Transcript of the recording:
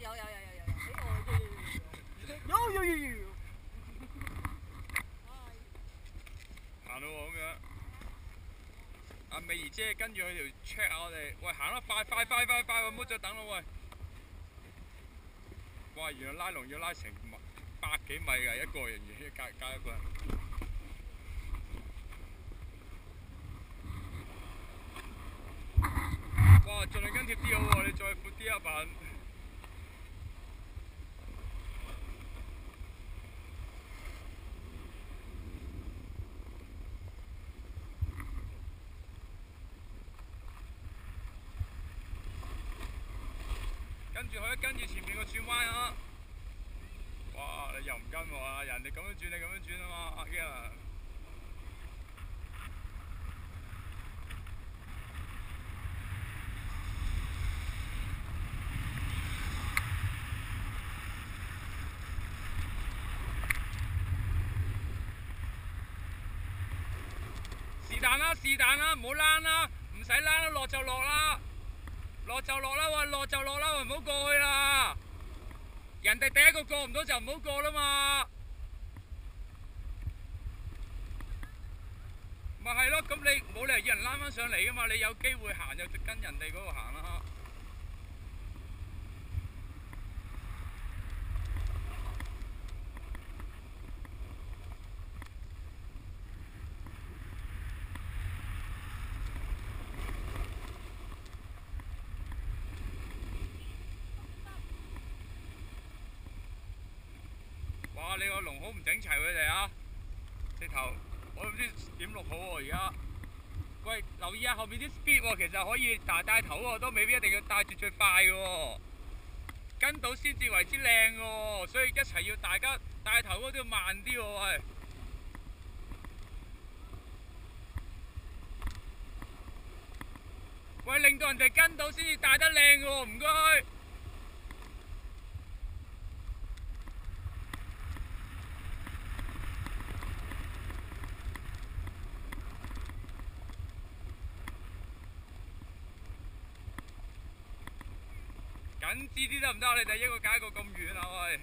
行咯喎咁樣。阿美儀姐跟住佢條 check 下我哋，喂行啦，快，唔好再等啦喂！哇！原來拉龍要拉成百幾米㗎，一個人隔一個人。哇！盡量跟貼啲好喎，你再闊啲啊笨！跟住前面個轉彎啊！哇！你又唔跟喎，人哋咁樣轉，你咁樣轉啊嘛，阿 Ken。是但啦，唔好躝啦，唔使躝啦，落就落啦，落就落啦，喂，落就落啦，喂，唔好過去啦。人哋第一個過唔到就唔好過啦嘛。咪係咯，咁你冇理由要人躝翻上嚟噶嘛，你有機會行就跟人哋嗰度行啦。哇！你個龍好唔整齊佢哋啊！直頭我唔知點錄好喎而家。喂，留意下後面啲 speed 喎，其實可以帶頭喎，都未必一定要帶住最快嘅喎，跟到先至為之靚嘅喎，所以一齊要大家帶頭嗰都要慢啲喎，喂。喂，令到人哋跟到先至帶得靚嘅喎，唔該。緊緻啲得唔得？你哋一個隔一個咁遠啊喂！